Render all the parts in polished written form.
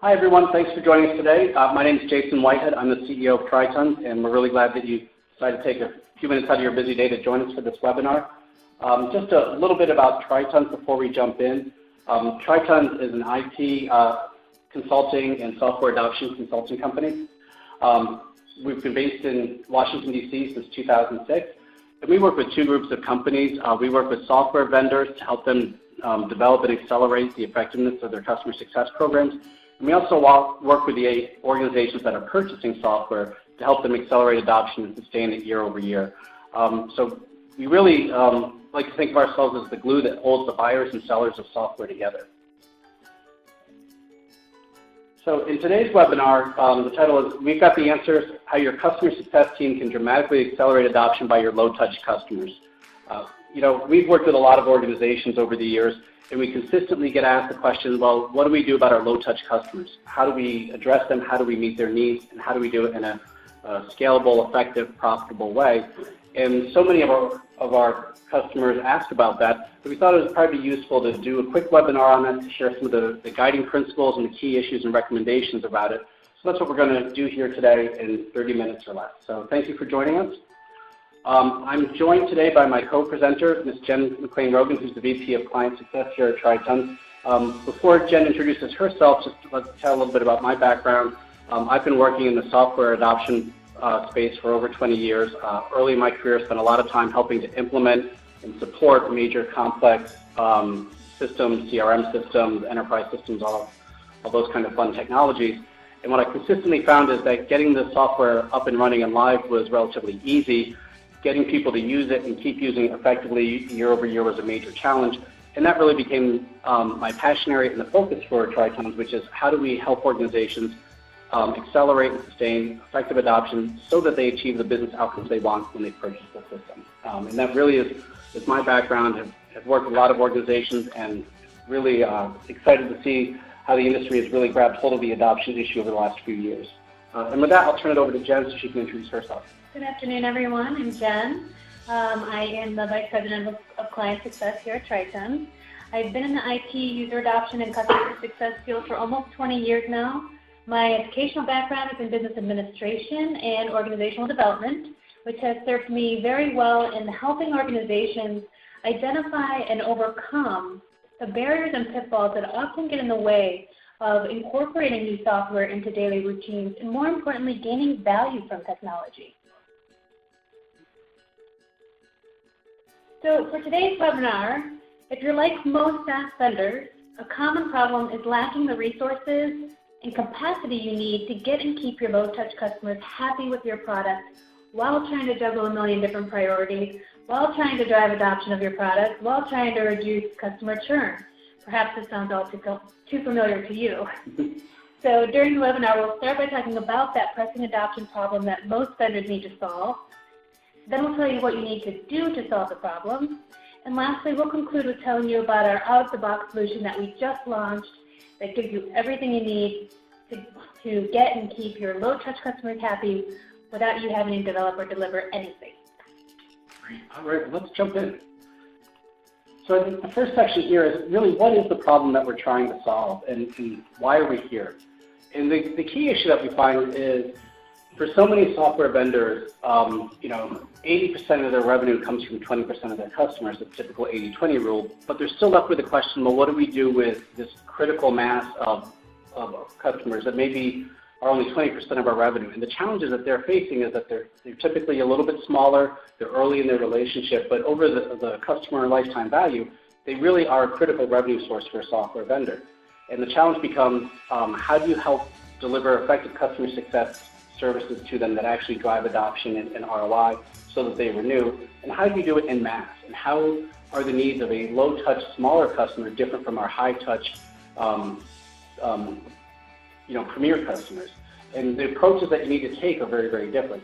Hi, everyone. Thanks for joining us today. My name is Jason Whitehead. I'm the CEO of Tritons, and we're really glad that you decided to take a few minutes out of your busy day to join us for this webinar. Just a little bit about Tritons before we jump in. Tritons is an IT consulting and software adoption consulting company. We've been based in Washington, D.C. since 2006, and we work with two groups of companies. We work with software vendors to help them develop and accelerate the effectiveness of their customer success programs. And we also work with the organizations that are purchasing software to help them accelerate adoption and sustain it year over year. So we really like to think of ourselves as the glue that holds the buyers and sellers of software together. So in today's webinar, the title is, We've Got the Answers, How Your Customer Success Team Can Dramatically Accelerate Adoption by Your Low-Touch Customers. We've worked with a lot of organizations over the years, and we consistently get asked the question, well, what do we do about our low-touch customers? How do we address them? How do we meet their needs? And how do we do it in a scalable, effective, profitable way? And so many of our customers ask about that, but we thought it would probably be useful to do a quick webinar on that to share some of the guiding principles and the key issues and recommendations about it. So that's what we're going to do here today in 30 minutes or less. So thank you for joining us. I'm joined today by my co-presenter, Ms. Jen McLean-Rogan, who's the VP of Client Success here at Tritons. Before Jen introduces herself, just to tell a little bit about my background. I've been working in the software adoption space for over 20 years. Early in my career, I spent a lot of time helping to implement and support major complex systems, CRM systems, enterprise systems, all those kind of fun technologies. And what I consistently found is that getting the software up and running and live was relatively easy. Getting people to use it and keep using it effectively year over year was a major challenge. And that really became my passion area and the focus for Tritons, which is how do we help organizations accelerate and sustain effective adoption so that they achieve the business outcomes they want when they purchase the system. And that really is my background. I've worked with a lot of organizations and really excited to see how the industry has really grabbed hold of the adoption issue over the last few years. And with that, I'll turn it over to Jen so she can introduce herself. Good afternoon, everyone. I'm Jen. I am the Vice President of Client Success here at Tritons. I've been in the IT, user adoption, and customer success field for almost 20 years now. My educational background is in business administration and organizational development, which has served me very well in helping organizations identify and overcome the barriers and pitfalls that often get in the way of incorporating new software into daily routines and, more importantly, gaining value from technology. So for today's webinar, if you're like most SaaS vendors, a common problem is lacking the resources and capacity you need to get and keep your low-touch customers happy with your product while trying to juggle a million different priorities, while trying to drive adoption of your product, while trying to reduce customer churn. Perhaps this sounds all too familiar to you. So during the webinar, we'll start by talking about that pressing adoption problem that most vendors need to solve. Then we'll tell you what you need to do to solve the problem. And lastly, we'll conclude with telling you about our out-of-the-box solution that we just launched that gives you everything you need to get and keep your low-touch customers happy without you having to develop or deliver anything. All right, let's jump in. So I think the first section here is really what is the problem that we're trying to solve and why are we here? And the key issue that we find is for so many software vendors, 80% of their revenue comes from 20% of their customers, the typical 80-20 rule, but they're still left with the question, well, what do we do with this critical mass of customers that maybe are only 20% of our revenue? And the challenges that they're facing is that they're typically a little bit smaller, they're early in their relationship, but over the customer lifetime value, they really are a critical revenue source for a software vendor. And the challenge becomes, how do you help deliver effective customer success services to them that actually drive adoption and ROI so that they renew? And how do you do it en masse? And how are the needs of a low-touch, smaller customer different from our high-touch, premier customers? And the approaches that you need to take are very, very different.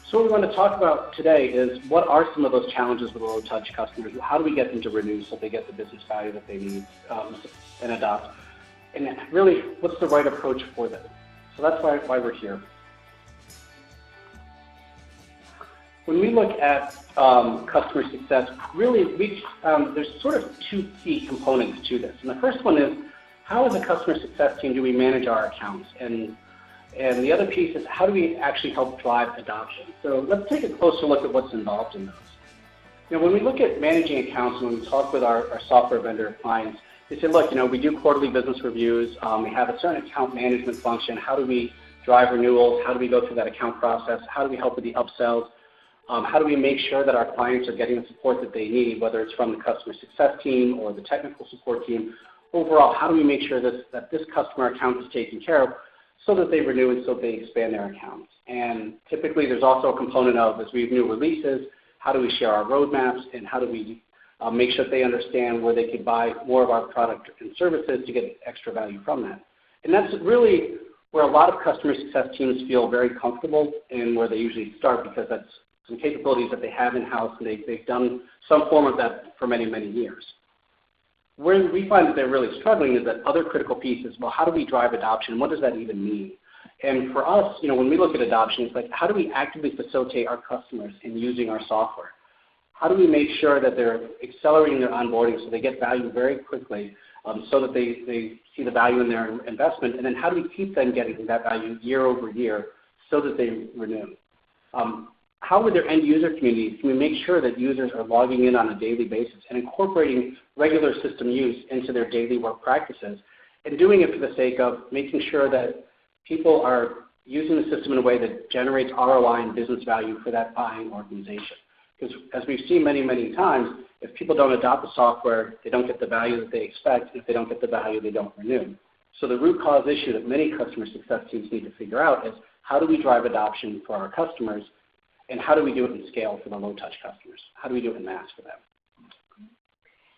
So what we want to talk about today is what are some of those challenges with low-touch customers? How do we get them to renew so they get the business value that they need and adopt? And really, what's the right approach for them? So that's why we're here. When we look at customer success, really there's sort of two key components to this. And the first one is, how as a customer success team do we manage our accounts? And the other piece is how do we actually help drive adoption? So let's take a closer look at what's involved in those. When we look at managing accounts, when we talk with our software vendor clients, they say, look, we do quarterly business reviews. We have a certain account management function. How do we drive renewals? How do we go through that account process? How do we help with the upsells? How do we make sure that our clients are getting the support that they need, whether it's from the customer success team or the technical support team? Overall, how do we make sure that this customer account is taken care of so that they renew and so they expand their accounts? And typically there's also a component of, as we have new releases, how do we share our roadmaps and how do we make sure that they understand where they could buy more of our product and services to get extra value from that. And that's really where a lot of customer success teams feel very comfortable and where they usually start, because that's some capabilities that they have in-house and they've done some form of that for many, many years. Where we find that they're really struggling is that other critical piece is, well, how do we drive adoption? What does that even mean? And for us, when we look at adoption, it's like, how do we actively facilitate our customers in using our software? How do we make sure that they're accelerating their onboarding so they get value very quickly, so that they see the value in their investment? And then how do we keep them getting that value year over year so that they renew? How with their end user communities can we make sure that users are logging in on a daily basis and incorporating regular system use into their daily work practices, and doing it for the sake of making sure that people are using the system in a way that generates ROI and business value for that buying organization? Because as we've seen many, many times, if people don't adopt the software, they don't get the value that they expect. If they don't get the value, they don't renew. So the root cause issue that many customer success teams need to figure out is, how do we drive adoption for our customers, and how do we do it in scale for the low-touch customers? How do we do it in mass for them?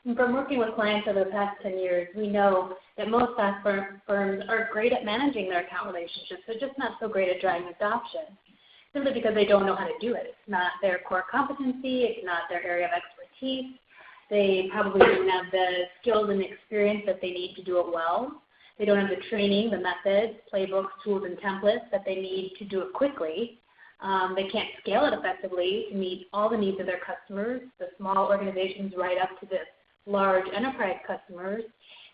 And from working with clients over the past 10 years, we know that most SaaS firms are great at managing their account relationships, but just not so great at driving adoption, simply because they don't know how to do it. It's not their core competency. It's not their area of expertise. They probably don't have the skills and experience that they need to do it well. They don't have the training, the methods, playbooks, tools, and templates that they need to do it quickly. They can't scale it effectively to meet all the needs of their customers, the small organizations right up to the large enterprise customers,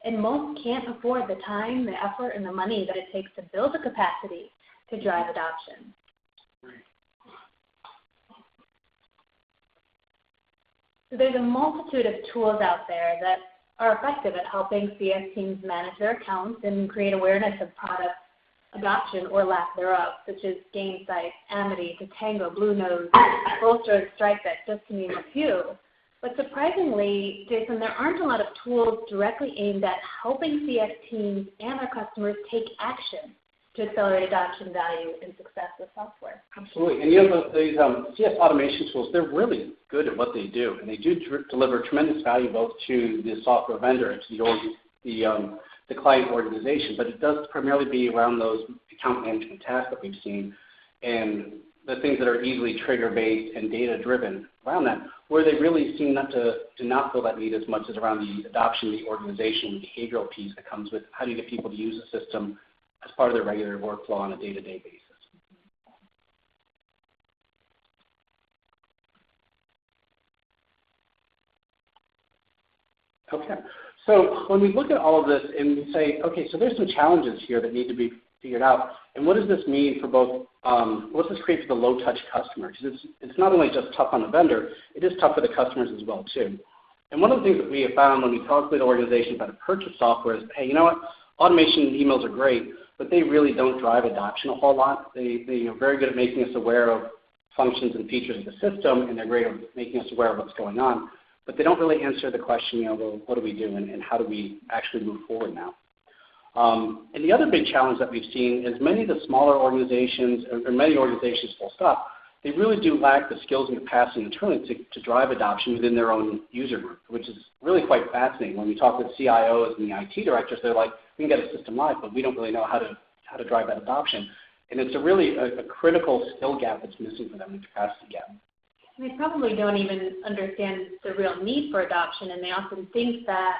and most can't afford the time, the effort, and the money that it takes to build the capacity to drive adoption. So there's a multitude of tools out there that are effective at helping CS teams manage their accounts and create awareness of product adoption or lack thereof, such as Gainsight, Amity, Tatango, Bluenose, Bolster, StrikeBit, just to name a few. But surprisingly, Jason, there aren't a lot of tools directly aimed at helping CS teams and their customers take action to accelerate adoption, value, and success with software. Absolutely. And these CS automation tools, they're really good at what they do, and they do deliver tremendous value both to the software vendor and to the client organization, but it does primarily be around those account management tasks that we've seen and the things that are easily trigger-based and data-driven around that, where they really seem to not feel that need as much as around the adoption, the organization, the behavioral piece that comes with how do you get people to use the system as part of their regular workflow on a day-to-day basis. Okay. So when we look at all of this and we say, okay, so there's some challenges here that need to be figured out, and what does this mean for both, what does this create for the low-touch customer? Because it's not only just tough on the vendor, it is tough for the customers as well too. And one of the things that we have found when we talk with organizations about to purchase software is, hey, you know what, automation and emails are great, but they really don't drive adoption a whole lot. They are very good at making us aware of functions and features of the system, and they're great at making us aware of what's going on. But they don't really answer the question, well, what do we do and how do we actually move forward now? And the other big challenge that we've seen is many of the smaller organizations, or many organizations full stop, they really do lack the skills and capacity internally to drive adoption within their own user group, which is really quite fascinating. When we talk with CIOs and the IT directors, they're like, we can get a system live, but we don't really know how to drive that adoption. And it's really a critical skill gap that's missing for them, the capacity gap. They probably don't even understand the real need for adoption, and they often think that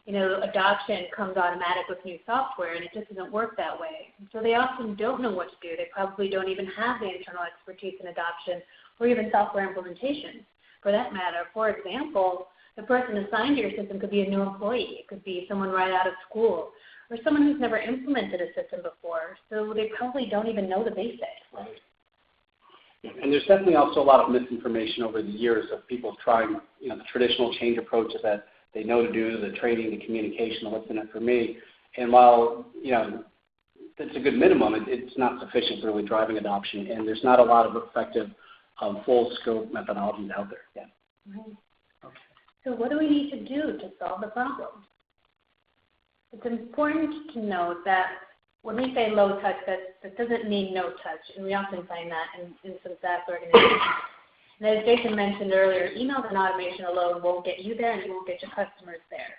adoption comes automatic with new software, and it just doesn't work that way. And so they often don't know what to do. They probably don't even have the internal expertise in adoption or even software implementation, for that matter. For example, the person assigned to your system could be a new employee. It could be someone right out of school, or someone who's never implemented a system before, so they probably don't even know the basics. Right. And there's definitely also a lot of misinformation over the years of people trying, the traditional change approaches that they know to do, the training, the communication, the what's in it for me. And while, it's a good minimum, it's not sufficient for really driving adoption, and there's not a lot of effective full scope methodologies out there yet. Right. Okay. So what do we need to do to solve the problem? It's important to note that when we say low touch, that doesn't mean no touch, and we often find that in some SaaS organizations. And as Jason mentioned earlier, emails and automation alone won't get you there, and it won't get your customers there.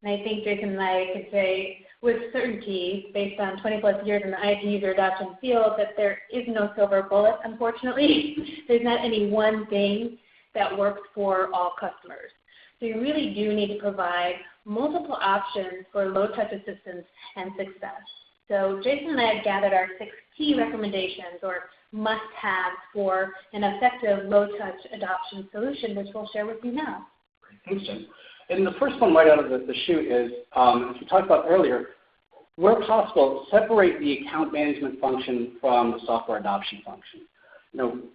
And I think Jason and I could say with certainty, based on 20-plus years in the IT user adoption field, that there is no silver bullet, unfortunately. There's not any one thing that works for all customers. So you really do need to provide multiple options for low-touch assistance and success. So Jason and I have gathered our 6 key recommendations or must-haves for an effective low-touch adoption solution, which we'll share with you now. Great. Thanks, Jen. And the first one right out of the chute is, as we talked about earlier, where possible, separate the account management function from the software adoption function.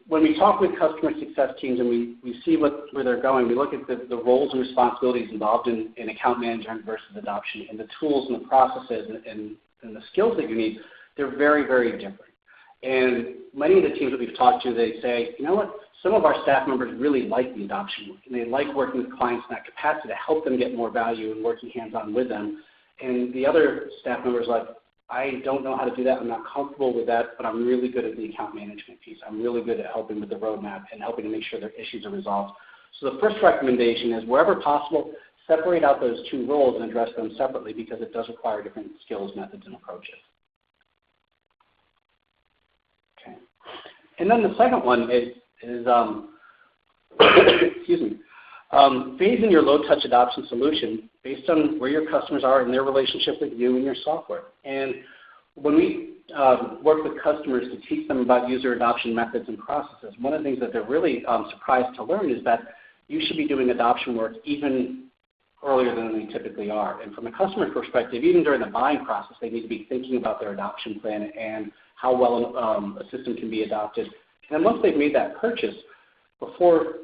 When we talk with customer success teams and we see where they're going, we look at the roles and responsibilities involved in account management versus adoption, and the tools and the processes and the skills that you need, they're very, very different. And many of the teams that we've talked to, they say, you know what, some of our staff members really like the adoption work, and they like working with clients in that capacity to help them get more value and working hands-on with them. And the other staff members are like, I don't know how to do that, I'm not comfortable with that, but I'm really good at the account management piece. I'm really good at helping with the roadmap and helping to make sure their issues are resolved. So the first recommendation is, wherever possible, separate out those 2 roles and address them separately, because it does require different skills, methods, and approaches. Okay. And then the second one is phasing your low-touch adoption solution based on where your customers are in their relationship with you and your software. And when we work with customers to teach them about user adoption methods and processes, one of the things that they're really surprised to learn is that you should be doing adoption work even earlier than they typically are. And from a customer perspective, even during the buying process, they need to be thinking about their adoption plan and how well a system can be adopted. And then once they've made that purchase, before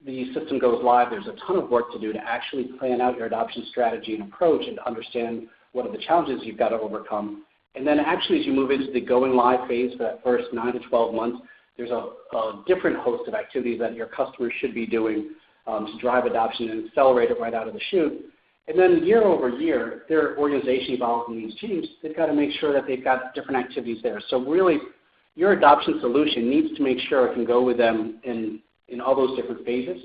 the system goes live, there's a ton of work to do to actually plan out your adoption strategy and approach and to understand what are the challenges you've got to overcome. And then actually, as you move into the going live phase for that first 9 to 12 months, there's a different host of activities that your customers should be doing to drive adoption and accelerate it right out of the chute. And then year over year, their organization evolves and needs change. They've got to make sure that they've got different activities there. So really, your adoption solution needs to make sure it can go with them in all those different phases.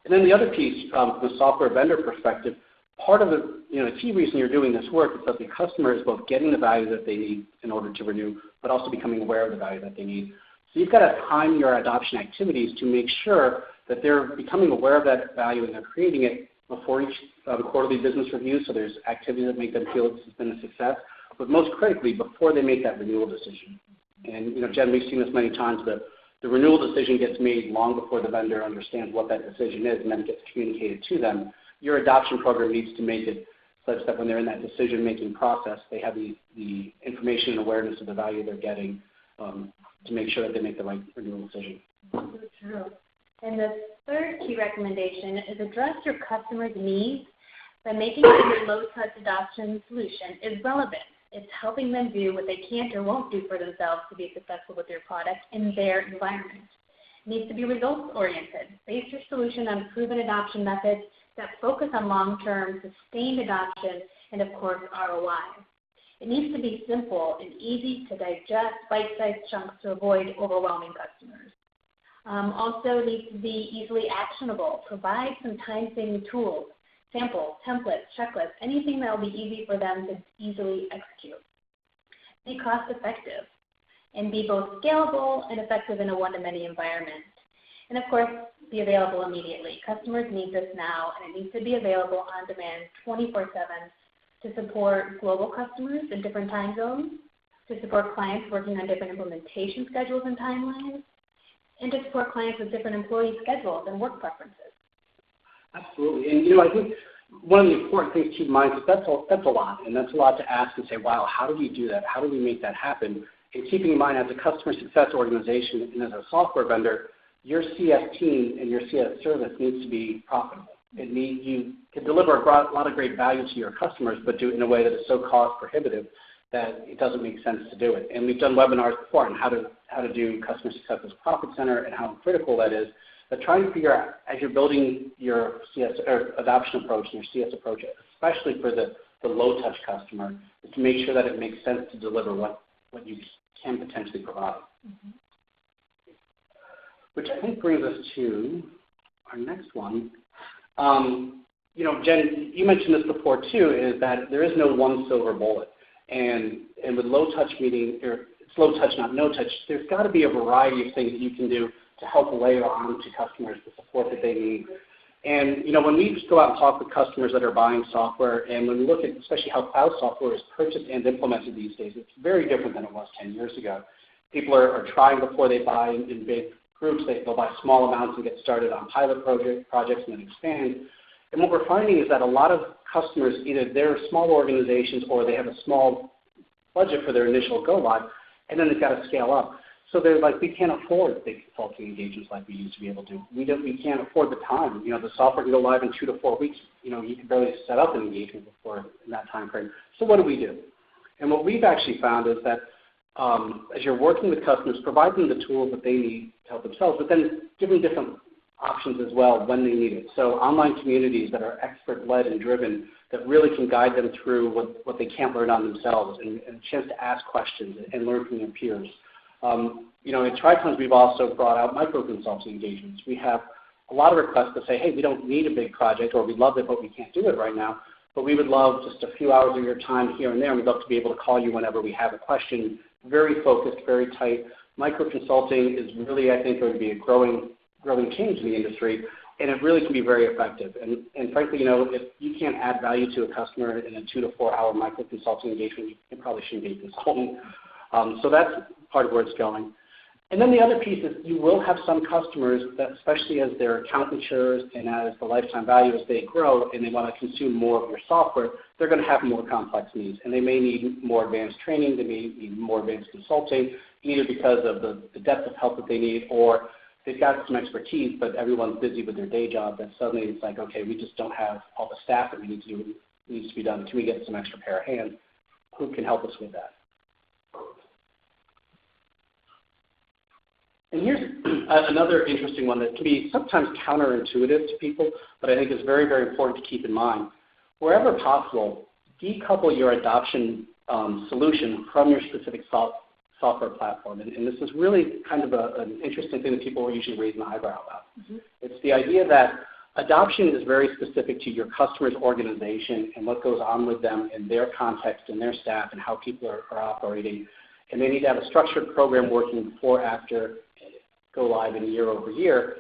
And then the other piece, from a software vendor perspective, part of the key reason you're doing this work is that the customer is both getting the value that they need in order to renew, but also becoming aware of the value that they need. So you've got to time your adoption activities to make sure that they're becoming aware of that value and they're creating it before each quarterly business review, so there's activities that make them feel this has been a success, but most critically, before they make that renewal decision. And Jen, we've seen this many times, that the renewal decision gets made long before the vendor understands what that decision is, and then it gets communicated to them. Your adoption program needs to make it such that when they're in that decision-making process, they have the information and awareness of the value they're getting to make sure that they make the right renewal decision. So true. And the third key recommendation is address your customers' needs by making sure your low-touch adoption solution is relevant. It's helping them do what they can't or won't do for themselves to be successful with their product in their environment. It needs to be results-oriented. Base your solution on proven adoption methods that focus on long-term, sustained adoption, and of course, ROI. It needs to be simple and easy to digest bite-sized chunks to avoid overwhelming customers. Also needs to be easily actionable. Provide some time-saving tools, samples, templates, checklists, anything that will be easy for them to easily execute. Be cost-effective and be both scalable and effective in a one-to-many environment. And of course, be available immediately. Customers need this now, and it needs to be available on demand 24/7 to support global customers in different time zones, to support clients working on different implementation schedules and timelines, and to support clients with different employee schedules and work preferences. Absolutely. And I think one of the important things to keep in mind is that's a lot, and that's a lot to ask and say, wow, how do we do that? How do we make that happen? And keeping in mind, as a customer success organization and as a software vendor, your CS team and your CS service needs to be profitable. You can deliver a lot of great value to your customers, but do it in a way that is so cost prohibitive that it doesn't make sense to do it. And we've done webinars before on how to do customer success as profit center and how critical that is. But trying to figure out, as you're building your CS or adoption approach and your CS approach, especially for the low-touch customer, is to make sure that it makes sense to deliver what you can potentially provide. Mm-hmm. Which I think brings us to our next one. Jen, you mentioned this before too, is that there is no one silver bullet. And with low-touch meeting, or it's low-touch, not no-touch, there's got to be a variety of things that you can do to help layer on to customers the support that they need. And, when we go out and talk with customers that are buying software, and when we look at especially how cloud software is purchased and implemented these days, it's very different than it was 10 years ago. People are trying before they buy in big groups. They'll buy small amounts and get started on pilot projects and then expand. And what we're finding is that a lot of customers, either they're small organizations or they have a small budget for their initial go-live, and then they've got to scale up. So they're like, we can't afford big consulting engagements like we used to be able to. We can't afford the time. The software can go live in 2 to 4 weeks. You can barely set up an engagement before in that time frame. So what do we do? And what we've actually found is that as you're working with customers, provide them the tools that they need to help themselves, but then give them different options as well when they need it. So online communities that are expert-led and driven that really can guide them through what they can't learn on themselves, and a chance to ask questions and learn from their peers. At Tricons, we've also brought out micro-consulting engagements. We have a lot of requests that say, hey, we don't need a big project, or we love it, but we can't do it right now. But we would love just a few hours of your time here and there, and we'd love to be able to call you whenever we have a question. Very focused, very tight. Micro-consulting is really, I think, going to be a growing change in the industry, and it really can be very effective. And frankly, if you can't add value to a customer in a 2 to 4 hour micro-consulting engagement, you probably shouldn't be a consultant. So that's part of where it's going. And then the other piece is you will have some customers that, especially as their account matures and as the lifetime value as they grow and they want to consume more of your software, they're going to have more complex needs. And they may need more advanced training, they may need more advanced consulting, either because of the depth of help that they need, or they've got some expertise, but everyone's busy with their day job, and suddenly it's like, okay, we just don't have all the staff that we need to do. It needs to be done. Can we get some extra pair of hands? Who can help us with that? And here's another interesting one that can be sometimes counterintuitive to people, but I think is very, very important to keep in mind. Wherever possible, decouple your adoption solution from your specific software platform. And this is really kind of an interesting thing that people are usually raising an eyebrow about. Mm-hmm. It's the idea that adoption is very specific to your customer's organization and what goes on with them in their context and their staff and how people are operating. And they need to have a structured program working before, after, go live in year over year.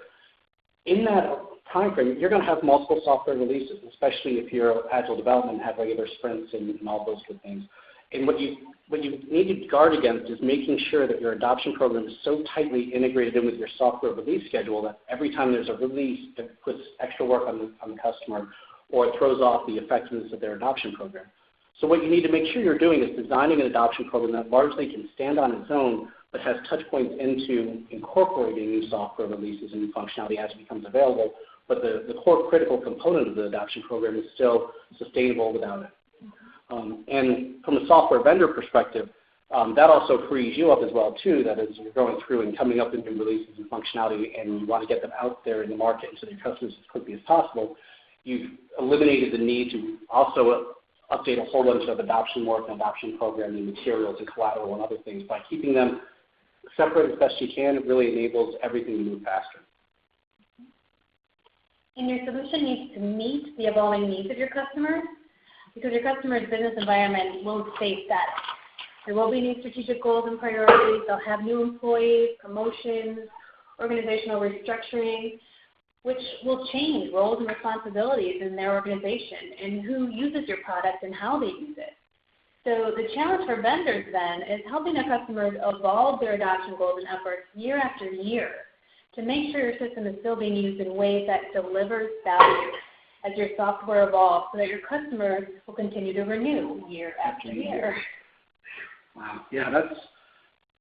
In that time frame, you're going to have multiple software releases, especially if you're agile development, have regular sprints and all those good things. And what you need to guard against is making sure that your adoption program is so tightly integrated in with your software release schedule that every time there's a release, it puts extra work on the customer or it throws off the effectiveness of their adoption program. So what you need to make sure you're doing is designing an adoption program that largely can stand on its own but has touch points into incorporating new software releases and new functionality as it becomes available, but the core critical component of the adoption program is still sustainable without it. And from a software vendor perspective, that also frees you up as well too, that as you're going through and coming up with new releases and functionality and you want to get them out there in the market and to your customers as quickly as possible, you've eliminated the need to also update a whole bunch of adoption work and adoption programming materials and collateral and other things. By keeping them separate as best you can, it really enables everything to move faster. And your solution needs to meet the evolving needs of your customers, because your customer's business environment won't stay static. There will be new strategic goals and priorities. They'll have new employees, promotions, organizational restructuring, which will change roles and responsibilities in their organization and who uses your product and how they use it. So the challenge for vendors then is helping their customers evolve their adoption goals and efforts year after year to make sure your system is still being used in ways that delivers value. as your software evolves so that your customers will continue to renew year after year. Wow, yeah,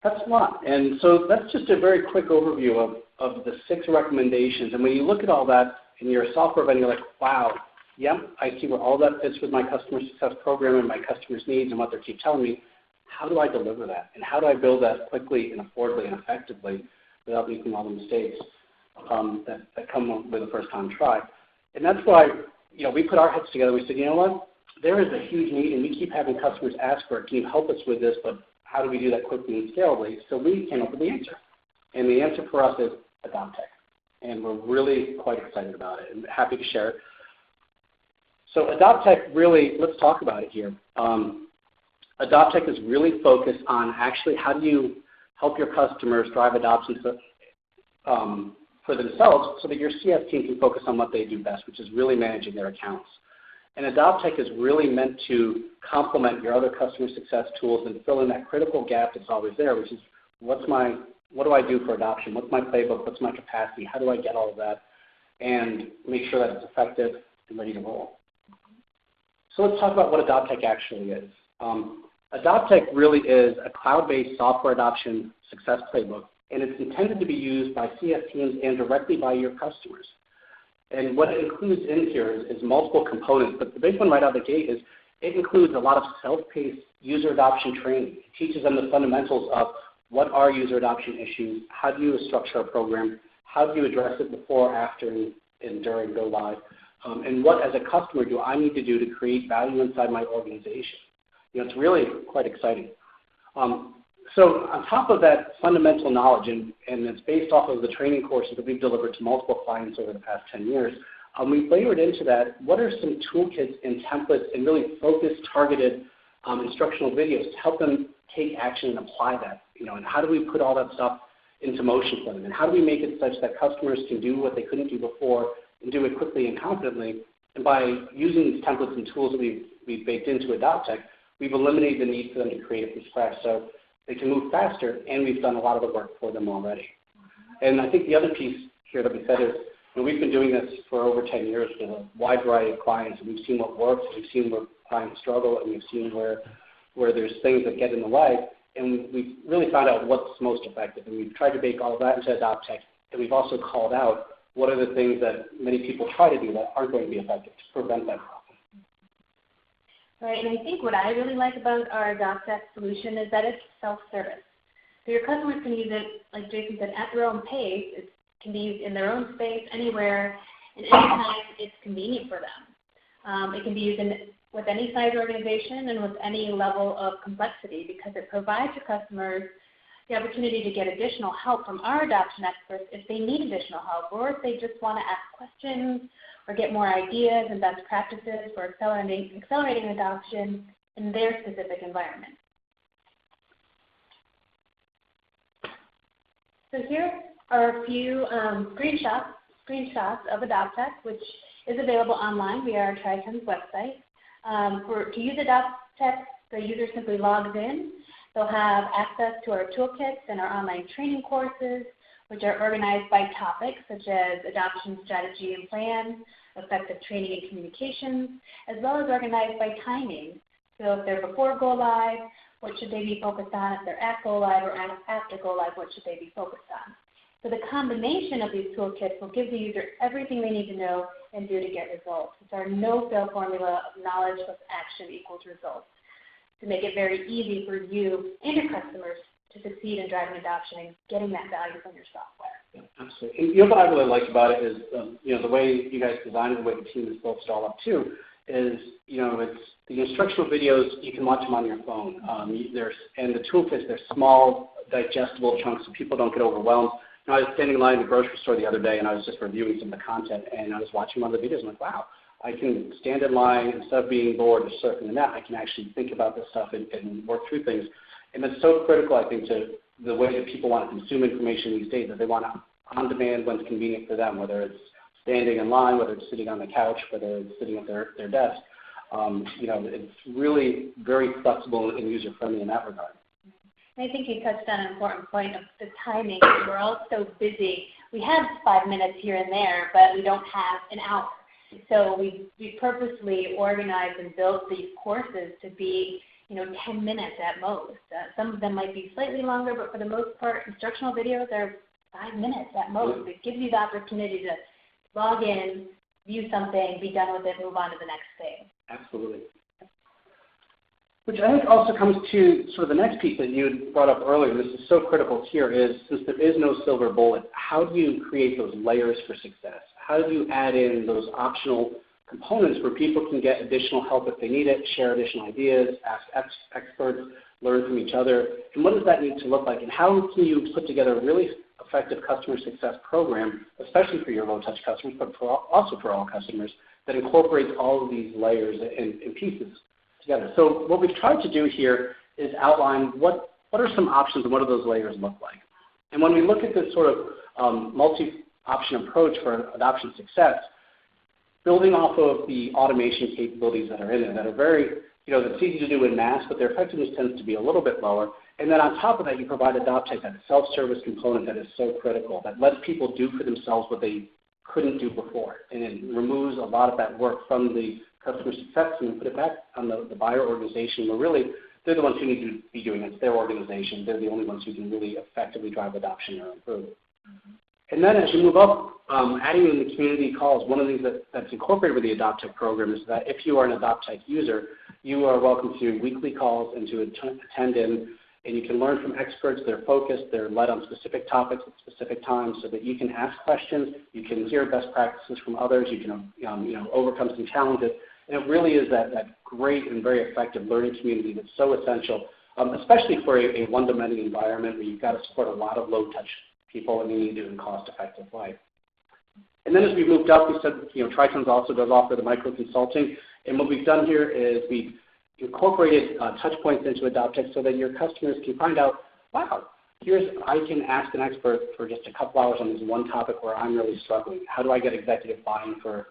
that's a lot. And so that's just a very quick overview of the 6 recommendations. And when you look at all that in your software vendor, you're like, wow, yep, I see where all that fits with my customer success program and my customers' needs and what they keep telling me. How do I deliver that? And how do I build that quickly and affordably and effectively without making all the mistakes that come with a first-time try? And that's why, we put our heads together. We said, you know what? There is a huge need, and we keep having customers ask for it. Can you help us with this? But how do we do that quickly and scalably? So we came up with the answer. And the answer for us is AdopTech. And we're really quite excited about it and happy to share it. So AdopTech really, let's talk about it here. AdopTech is really focused on actually how do you help your customers drive adoption for themselves so that your CS team can focus on what they do best, which is really managing their accounts. And AdopTech is really meant to complement your other customer success tools and fill in that critical gap that's always there, which is what do I do for adoption? What's my playbook? What's my capacity? How do I get all of that? And make sure that it's effective and ready to roll. So let's talk about what AdopTech actually is. AdopTech really is a cloud-based software adoption success playbook, and it's intended to be used by CS teams and directly by your customers. And what it includes in here is multiple components, but the big one right out of the gate is it includes a lot of self-paced user adoption training. It teaches them the fundamentals of what are user adoption issues, how do you structure a program, how do you address it before, after, and during go live, and what as a customer do I need to do to create value inside my organization. It's really quite exciting. So on top of that fundamental knowledge, and it's based off of the training courses that we've delivered to multiple clients over the past 10 years, we've layered into that what are some toolkits and templates and really focused, targeted instructional videos to help them take action and apply that. And how do we put all that stuff into motion for them? And how do we make it such that customers can do what they couldn't do before and do it quickly and confidently? And by using these templates and tools that we've baked into AdopTech, we've eliminated the need for them to create it from scratch so they can move faster, and we've done a lot of the work for them already. And I think the other piece here that we said is, we've been doing this for over 10 years with a wide variety of clients, and we've seen what works, we've seen where clients struggle, and we've seen where there's things that get in the way, and we've really found out what's most effective. And we've tried to bake all of that into AdopTech, and we've also called out what are the things that many people try to do that aren't going to be effective to prevent that problem. Right, and I think what I really like about our AdopTech solution is that it's self-service. So your customers can use it, like Jason said, at their own pace. It can be used in their own space, anywhere, and anytime it's convenient for them. It can be used with any size organization and with any level of complexity because it provides your customers the opportunity to get additional help from our adoption experts if they need additional help or if they just want to ask questions or get more ideas and best practices for accelerating adoption in their specific environment. So here are a few screenshots of AdopTech, which is available online via our Tri-Tens website. To use AdopTech, the user simply logs in. They'll have access to our toolkits and our online training courses, which are organized by topics such as adoption strategy and plan, effective training and communications, as well as organized by timing. So if they're before go live, what should they be focused on? If they're at go live or after go live, what should they be focused on? So the combination of these toolkits will give the user everything they need to know and do to get results. It's our no-fail formula of knowledge plus action equals results to make it very easy for you and your customers to succeed in driving adoption and getting that value from your software. Yeah, absolutely. And what I really like about it is, the way you guys designed it, the way the team has built it all up too, is, it's the instructional videos, you can watch them on your phone. And the toolkits, they're small, digestible chunks so people don't get overwhelmed. I was standing in line in the grocery store the other day, and I was just reviewing some of the content, and I was watching one of the videos, and I'm like, wow, I can stand in line, instead of being bored or surfing the net, I can actually think about this stuff and work through things. And it's so critical, I think, to the way that people want to consume information these days, that they want it on demand when it's convenient for them, whether it's standing in line, whether it's sitting on the couch, whether it's sitting at their desk. It's really very flexible and user-friendly in that regard. I think you touched on an important point of the timing. We're all so busy. We have 5 minutes here and there, but we don't have an hour. So we purposely organized and built these courses to be 10 minutes at most. Some of them might be slightly longer, but for the most part, instructional videos are 5 minutes at most. It gives you the opportunity to log in, view something, be done with it, move on to the next thing. Absolutely. Which I think also comes to sort of the next piece that you had brought up earlier. This is so critical here is, since there is no silver bullet, how do you create those layers for success? How do you add in those optional components where people can get additional help if they need it, share additional ideas, ask experts, learn from each other? And what does that need to look like? And how can you put together a really effective customer success program, especially for your low-touch customers, but also for all customers, that incorporates all of these layers and pieces together? So what we've tried to do here is outline what are some options and what do those layers look like. And when we look at this sort of multi-option approach for adoption success, building off of the automation capabilities that are in there that are very, that's easy to do in mass, but their effectiveness tends to be a little bit lower. And then on top of that, you provide AdopTech, that self-service component that is so critical, that lets people do for themselves what they couldn't do before. And it removes a lot of that work from the customer success team and put it back on the buyer organization, where really they're the ones who need to be doing it. It's their organization. They're the only ones who can really effectively drive adoption or improve. Mm-hmm. And then as you move up, adding in the community calls, one of the things that's incorporated with the AdopTech program is that if you are an AdopTech user, you are welcome to weekly calls and to attend in, and you can learn from experts. They're focused, they're led on specific topics at specific times so that you can ask questions, you can hear best practices from others, you can overcome some challenges. And it really is that great and very effective learning community that's so essential, especially for a one-to-many environment where you've got to support a lot of low-touch people and you need to do it in a cost-effective way. And then as we moved up, we said, Tritons also does offer the micro-consulting. And what we've done here is we've incorporated touch points into AdopTech so that your customers can find out, wow, I can ask an expert for just a couple hours on this one topic where I'm really struggling. How do I get executive buy-in for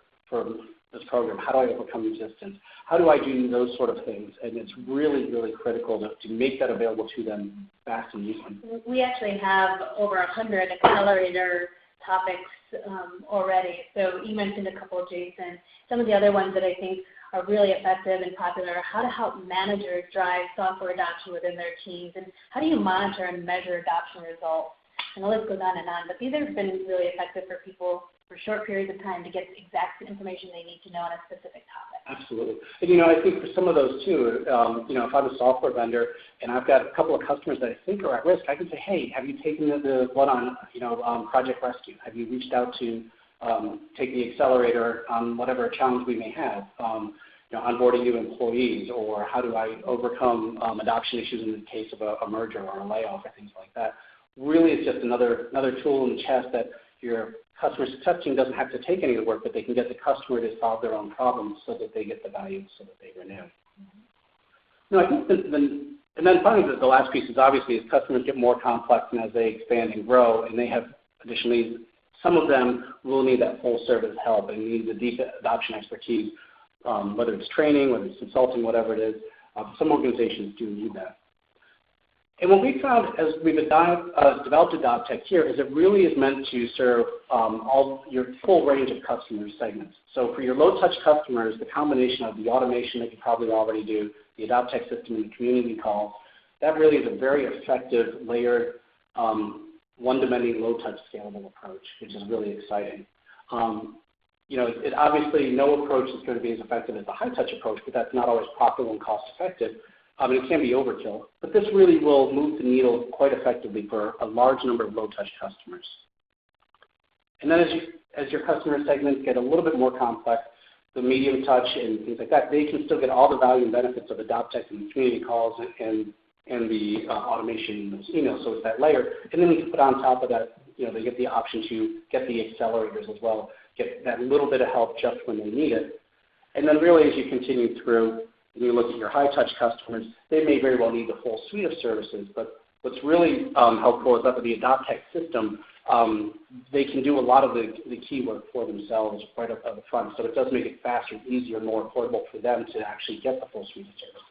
this program? How do I overcome resistance? How do I do those sort of things? And it's really, really critical to make that available to them fast and easily. We actually have over 100 accelerator topics already. So you mentioned a couple, Jason. Some of the other ones that I think are really effective and popular are how to help managers drive software adoption within their teams, and how do you monitor and measure adoption results. And the list goes on and on. But these have been really effective for people for short periods of time to get the exact information they need to know on a specific topic. Absolutely. And, I think for some of those, too, if I'm a software vendor and I've got a couple of customers that I think are at risk, I can say, hey, have you taken the one on Project Rescue? Have you reached out to take the accelerator on whatever challenge we may have, onboarding new employees, or how do I overcome adoption issues in the case of a merger or a layoff or things like that. Really, it's just another tool in the chest that your customer success team doesn't have to take any of the work, but they can get the customer to solve their own problems so that they get the value, so that they renew. Mm-hmm. I think and then finally the last piece is obviously as customers get more complex and as they expand and grow and they have additional needs, some of them will need that full service help and need the deep adoption expertise, whether it's training, whether it's consulting, whatever it is. Some organizations do need that. And what we found as we've developed AdopTech here is it really is meant to serve all your full range of customer segments. So for your low-touch customers, the combination of the automation that you probably already do, the AdopTech system and the community calls, that really is a very effective layered one-to-many low-touch scalable approach, which is really exciting. It obviously no approach is going to be as effective as the high-touch approach, but that's not always profitable and cost-effective. It can be overkill, but this really will move the needle quite effectively for a large number of low-touch customers. And then as your customer segments get a little bit more complex, the medium touch and things like that, they can still get all the value and benefits of AdopTech and the community calls and the automation and those emails. So it's that layer. And then you can put on top of that, they get the option to get the accelerators as well, get that little bit of help just when they need it. And then really as you continue through, when you look at your high-touch customers, they may very well need the full suite of services, but what's really helpful is that with the AdopTech system, they can do a lot of the key work for themselves right up front, so it does make it faster, easier, more affordable for them to actually get the full suite of services.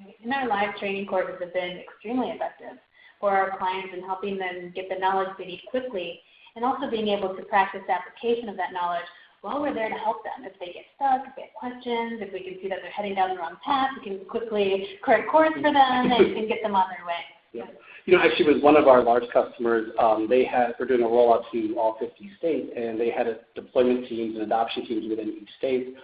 Right. And our live training courses have been extremely effective for our clients in helping them get the knowledge they need quickly, and also being able to practice application of that knowledge well, we're there to help them. If they get stuck, if they have questions, if we can see that they're heading down the wrong path, we can quickly correct course for them and get them on their way. Yeah. Actually, with one of our large customers, we're doing a rollout to all 50 states, and they had deployment teams and adoption teams within each state.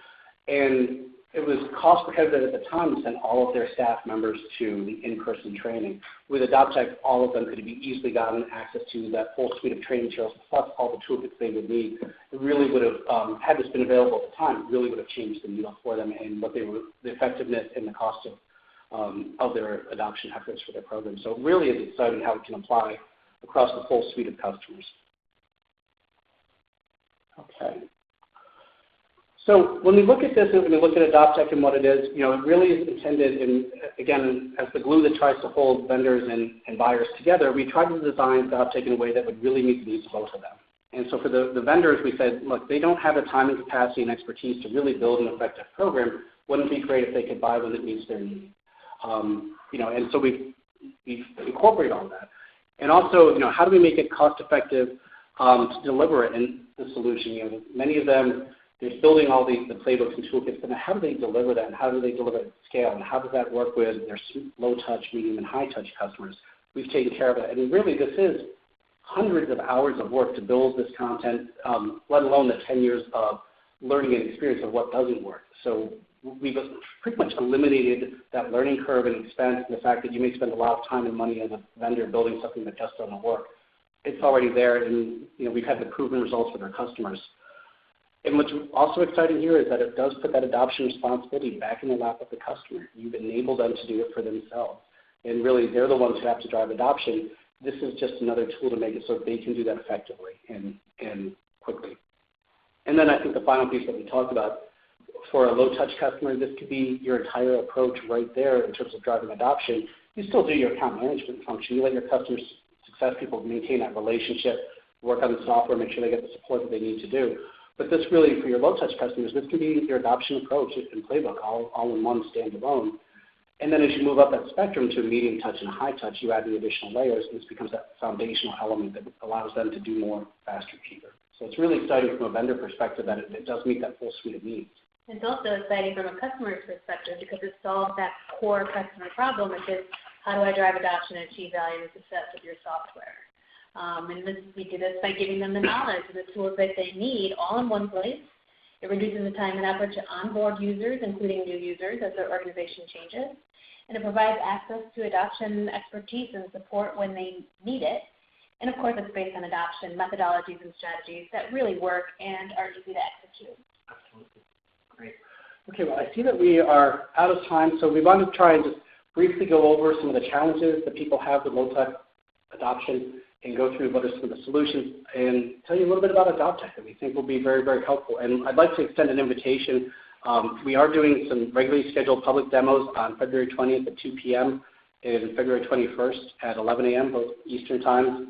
And it was cost prohibitive at the time to send all of their staff members to the in-person training. With AdopTech, all of them could be easily gotten access to that full suite of training materials, plus all the toolkits they would need. It really would have, had this been available at the time, it really would have changed the needle for them and the effectiveness and the cost of their adoption efforts for their program. So really it's exciting how it can apply across the full suite of customers. Okay. So when we look at this and when we look at AdopTech and what it is, it really is intended, again, as the glue that tries to hold vendors and buyers together, we tried to design AdopTech in a way that would really meet the needs of both of them. And so for the vendors, we said, look, they don't have the time and capacity and expertise to really build an effective program. Wouldn't it be great if they could buy when it meets their need? And so we've incorporated all that. And also, how do we make it cost effective to deliver it in the solution? Many of them, they're building all the playbooks and toolkits, but how do they deliver that? And how do they deliver it at scale? And how does that work with their low-touch, medium, and high-touch customers? We've taken care of it. And really, this is hundreds of hours of work to build this content, let alone the 10 years of learning and experience of what doesn't work. So we've pretty much eliminated that learning curve and expense and the fact that you may spend a lot of time and money as a vendor building something that just doesn't work. It's already there, and we've had the proven results with our customers. And what's also exciting here is that it does put that adoption responsibility back in the lap of the customer. You've enabled them to do it for themselves. And really, they're the ones who have to drive adoption. This is just another tool to make it so they can do that effectively and quickly. And then I think the final piece that we talked about, for a low-touch customer, this could be your entire approach right there in terms of driving adoption. You still do your account management function. You let your customer success people maintain that relationship, work on the software, make sure they get the support that they need to do. But this really, for your low-touch customers, this can be your adoption approach and playbook all in one standalone. And then as you move up that spectrum to medium touch and high touch, you add the additional layers, and this becomes that foundational element that allows them to do more faster, cheaper. So it's really exciting from a vendor perspective that it does meet that full suite of needs. It's also exciting from a customer's perspective because it solves that core customer problem, which is how do I drive adoption and achieve value and success with your software? We do this by giving them the knowledge and the tools that they need all in one place. It reduces the time and effort to onboard users, including new users, as their organization changes. And it provides access to adoption expertise and support when they need it. And of course, it's based on adoption methodologies and strategies that really work and are easy to execute. Absolutely. Great. Okay, well, I see that we are out of time, so we want to try and just briefly go over some of the challenges that people have with low-touch adoption and go through what are some of the solutions and tell you a little bit about AdopTech that we think will be very, very helpful. And I'd like to extend an invitation. We are doing some regularly scheduled public demos on February 20th at 2 p.m. and February 21st at 11 a.m., both Eastern times.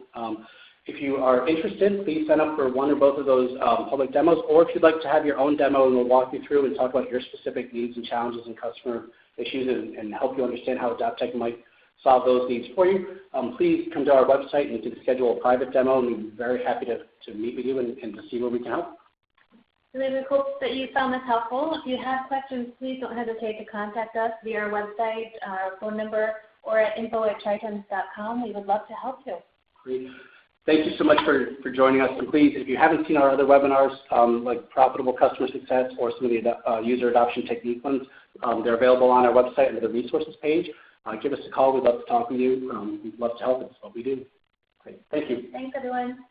If you are interested, please sign up for one or both of those public demos, or if you'd like to have your own demo and we'll walk you through and talk about your specific needs and challenges and customer issues and help you understand how AdopTech might solve those needs for you, please come to our website and you can schedule a private demo, and we'd be very happy to meet with you and to see where we can help. Really, we hope that you found this helpful. If you have questions, please don't hesitate to contact us via our website, our phone number, or at info@tritons.com. We would love to help you. Great. Thank you so much for joining us. And please, if you haven't seen our other webinars, like Profitable Customer Success or some of the user adoption technique ones, they're available on our website under the resources page. Give us a call. We'd love to talk with you. We'd love to help. It's what we do. Great. Thank you. Thanks, everyone.